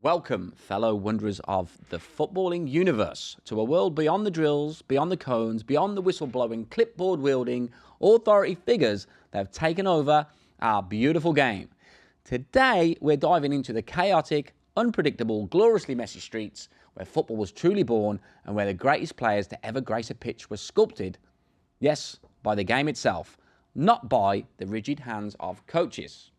Welcome, fellow wanderers of the footballing universe, to a world beyond the drills, beyond the cones, beyond the whistle-blowing, clipboard-wielding, authority figures that have taken over our beautiful game. Today, we're diving into the chaotic, unpredictable, gloriously messy streets where football was truly born and where the greatest players to ever grace a pitch were sculpted, yes, by the game itself, not by the rigid hands of coaches.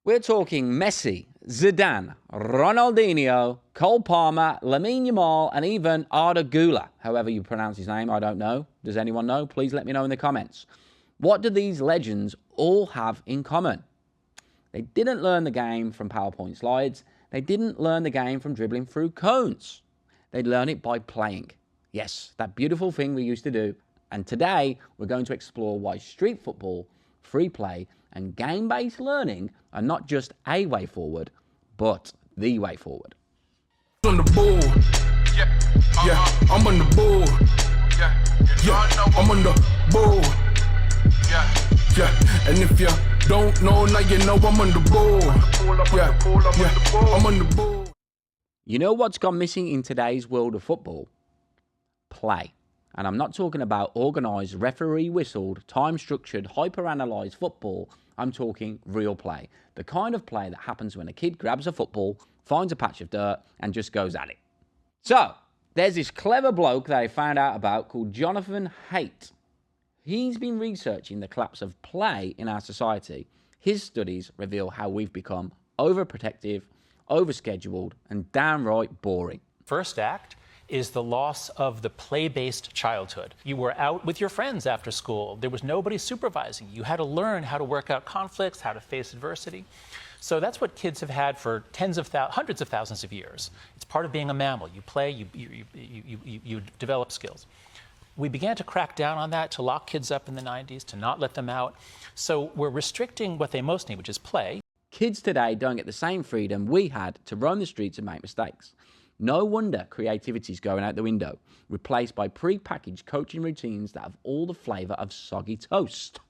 We're talking Messi, Zidane, Ronaldinho, Cole Palmer, Lamine Yamal, and even Arda Güler. However you pronounce his name, I don't know. Does anyone know? Please let me know in the comments. What do these legends all have in common? They didn't learn the game from PowerPoint slides. They didn't learn the game from dribbling through cones. They learned it by playing. Yes, that beautiful thing we used to do. And today, we're going to explore why street football, free play, and game-based learning are not just a way forward, but the way forward. On the board, yeah, I'm on the board, yeah, I'm on the board, yeah, and if you don't know, now you know I'm on the board, yeah, I'm on the board. You know what's gone missing in today's world of football? Play. And I'm not talking about organised, referee-whistled, time-structured, hyper-analysed football. I'm talking real play. The kind of play that happens when a kid grabs a football, finds a patch of dirt, and just goes at it. So, there's this clever bloke that I found out about called Jonathan Haidt. He's been researching the collapse of play in our society. His studies reveal how we've become overprotective, overscheduled, and downright boring. First act is the loss of the play-based childhood. You were out with your friends after school. There was nobody supervising. You had to learn how to work out conflicts, how to face adversity. So that's what kids have had for hundreds of thousands of years. It's part of being a mammal. You play, you develop skills. We began to crack down on that, to lock kids up in the 90s, to not let them out. So we're restricting what they most need, which is play. Kids today don't get the same freedom we had to roam the streets and make mistakes. No wonder creativity's going out the window, replaced by pre-packaged coaching routines that have all the flavour of soggy toast.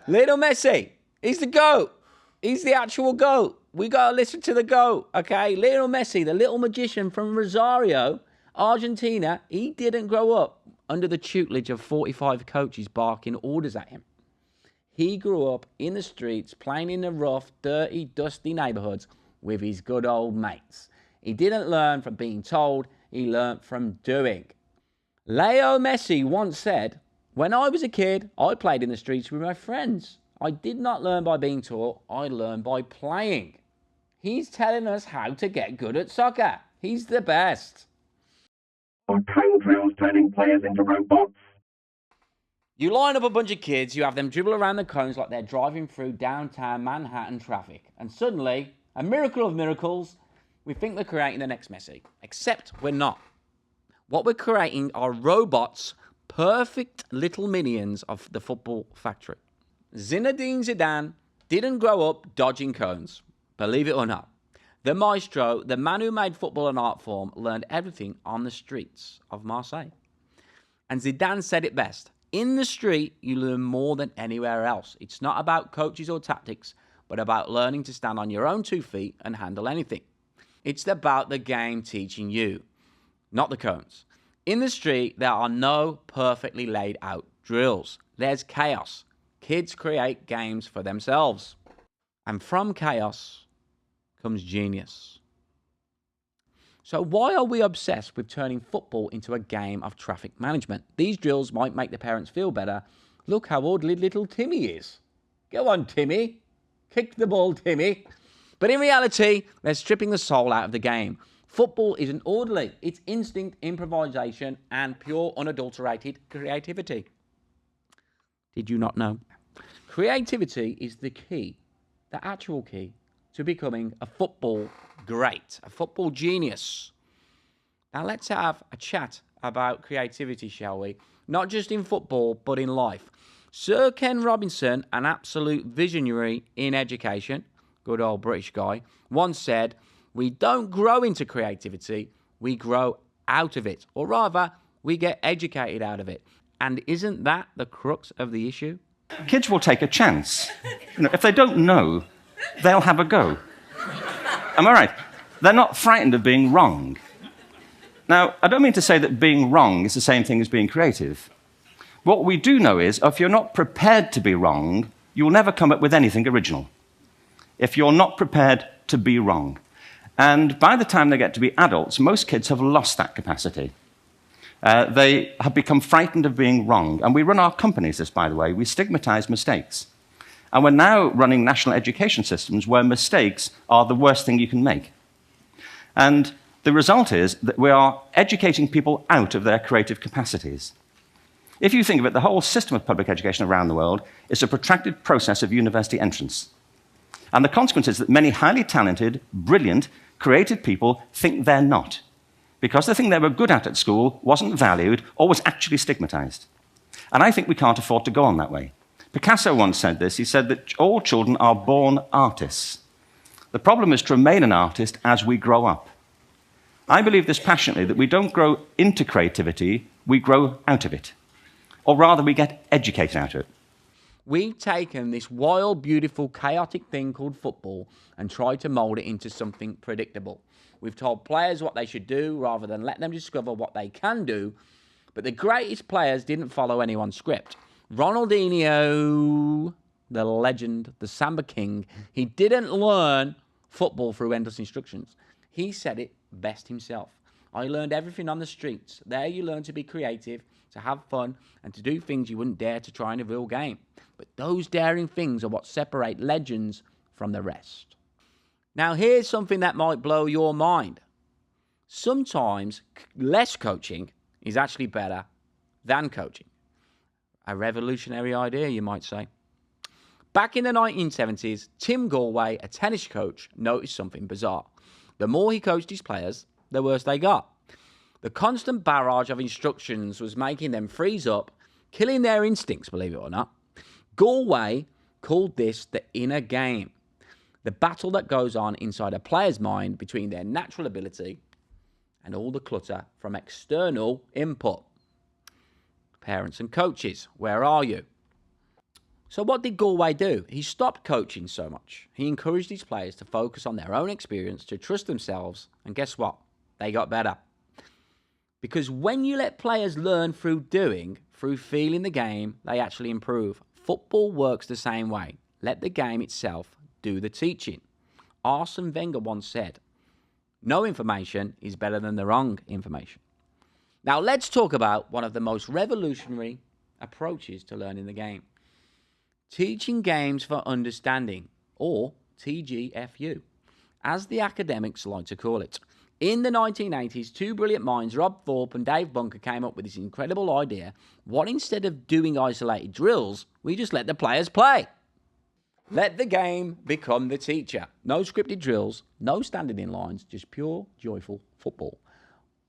Little Messi, he's the GOAT. He's the actual GOAT. We got to listen to the GOAT, okay? Lionel Messi, the little magician from Rosario, Argentina, he didn't grow up under the tutelage of 45 coaches barking orders at him. He grew up in the streets, playing in the rough, dirty, dusty neighbourhoods with his good old mates. He didn't learn from being told, he learned from doing. Leo Messi once said, "When I was a kid, I played in the streets with my friends. I did not learn by being taught, I learned by playing." He's telling us how to get good at soccer. He's the best. Or cone drills turning players into robots. You line up a bunch of kids, you have them dribble around the cones like they're driving through downtown Manhattan traffic. And suddenly, a miracle of miracles, we think we're creating the next Messi. Except we're not. What we're creating are robots, perfect little minions of the football factory. Zinedine Zidane didn't grow up dodging cones, believe it or not. The maestro, the man who made football an art form, learned everything on the streets of Marseille. And Zidane said it best. In the street, you learn more than anywhere else. It's not about coaches or tactics, but about learning to stand on your own 2 feet and handle anything. It's about the game teaching you, not the cones. In the street, there are no perfectly laid out drills. There's chaos. Kids create games for themselves. And from chaos comes genius. So why are we obsessed with turning football into a game of traffic management? These drills might make the parents feel better. Look how orderly little Timmy is. Go on, Timmy. Kick the ball, Timmy. But in reality, they're stripping the soul out of the game. Football isn't orderly. It's instinct, improvisation, and pure unadulterated creativity. Did you not know? Creativity is the key, the actual key, to becoming a football great, a football genius. Now let's have a chat about creativity, shall we? Not just in football, but in life. Sir Ken Robinson, an absolute visionary in education, good old British guy, once said, "We don't grow into creativity, we grow out of it." Or rather, We get educated out of it. And isn't that the crux of the issue? Kids will take a chance. If they don't know, they'll have a go. Am I right? They're not frightened of being wrong. Now, I don't mean to say that being wrong is the same thing as being creative. What we do know is, if you're not prepared to be wrong, you'll never come up with anything original. If you're not prepared to be wrong. And by the time they get to be adults, most kids have lost that capacity. They have become frightened of being wrong. And we run our companies this, by the way. We stigmatize mistakes. And we're now running national education systems where mistakes are the worst thing you can make. And the result is that we are educating people out of their creative capacities. If you think of it, the whole system of public education around the world is a protracted process of university entrance. And the consequence is that many highly talented, brilliant, creative people think they're not, because the thing they were good at school wasn't valued or was actually stigmatized. And I think we can't afford to go on that way. Picasso once said this. He said that all children are born artists. The problem is to remain an artist as we grow up. I believe this passionately, that we don't grow into creativity, we grow out of it. Or rather, we get educated out of it. We've taken this wild, beautiful, chaotic thing called football and tried to mould it into something predictable. We've told players what they should do rather than let them discover what they can do. But the greatest players didn't follow anyone's script. Ronaldinho, the legend, the Samba King, he didn't learn football through endless instructions. He said it best himself. I learned everything on the streets. There you learn to be creative, to have fun, and to do things you wouldn't dare to try in a real game. But those daring things are what separate legends from the rest. Now, here's something that might blow your mind. Sometimes less coaching is actually better than coaching. A revolutionary idea, you might say. Back in the 1970s, Tim Galway, a tennis coach, noticed something bizarre. The more he coached his players, the worse they got. The constant barrage of instructions was making them freeze up, killing their instincts, believe it or not. Galway called this the inner game, the battle that goes on inside a player's mind between their natural ability and all the clutter from external input. Parents and coaches, where are you? So what did Galway do? He stopped coaching so much. He encouraged his players to focus on their own experience, to trust themselves, and guess what? They got better. Because when you let players learn through doing, through feeling the game, they actually improve. Football works the same way. Let the game itself do the teaching. Arsene Wenger once said, no information is better than the wrong information. Now let's talk about one of the most revolutionary approaches to learning the game. Teaching games for understanding, or TGFU, as the academics like to call it. In the 1980s, two brilliant minds, Rob Thorpe and Dave Bunker, came up with this incredible idea. What, instead of doing isolated drills, we just let the players play. Let the game become the teacher. No scripted drills, no standing in lines, just pure, joyful football.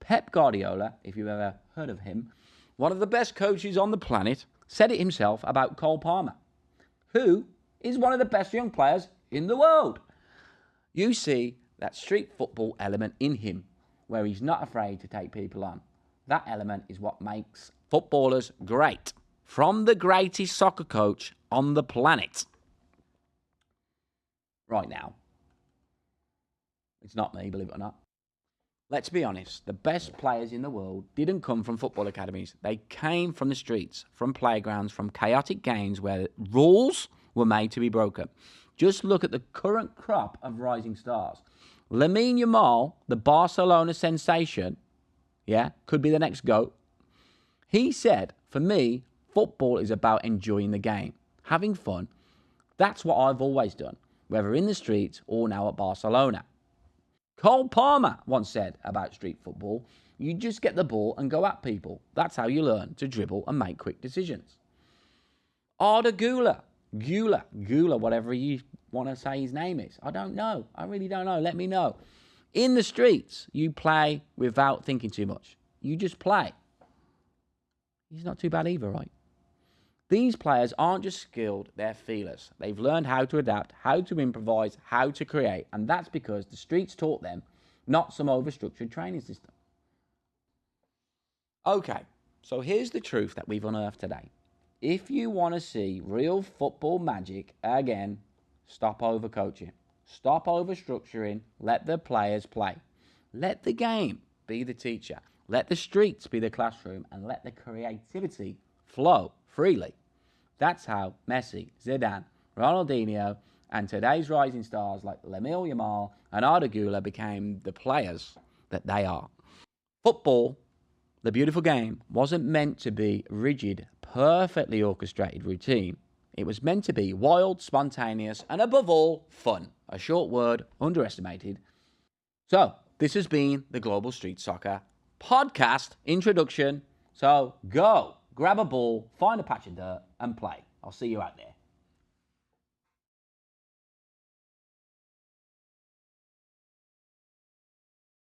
Pep Guardiola, if you've ever heard of him, one of the best coaches on the planet, said it himself about Cole Palmer, who is one of the best young players in the world. You see that street football element in him, where he's not afraid to take people on. That element is what makes footballers great. From the greatest soccer coach on the planet. Right now. It's not me, believe it or not. Let's be honest, the best players in the world didn't come from football academies. They came from the streets, from playgrounds, from chaotic games where rules were made to be broken. Just look at the current crop of rising stars. Lamine Yamal, the Barcelona sensation, could be the next GOAT. He said, for me, football is about enjoying the game, having fun. That's what I've always done, whether in the streets or now at Barcelona. Cole Palmer once said about street football, you just get the ball and go at people. That's how you learn to dribble and make quick decisions. Arda Güler, whatever you want to say his name is. I don't know. I really don't know. Let me know. In the streets, you play without thinking too much. You just play. He's not too bad either, right? These players aren't just skilled, they're feelers. They've learned how to adapt, how to improvise, how to create. And that's because the streets taught them, not some overstructured training system. Okay, so here's the truth that we've unearthed today. If you want to see real football magic again, stop overcoaching. Stop overstructuring. Let the players play. Let the game be the teacher. Let the streets be the classroom, and let the creativity flow freely. That's how Messi, Zidane, Ronaldinho, and today's rising stars like Lamine Yamal and Arda Güler became the players that they are. Football, the beautiful game, wasn't meant to be rigid, perfectly orchestrated routine. It was meant to be wild, spontaneous, and above all, fun. A short word, underestimated. So, this has been the Global Street Soccer podcast introduction. So, go, grab a ball, find a patch of dirt, and play. I'll see you out there.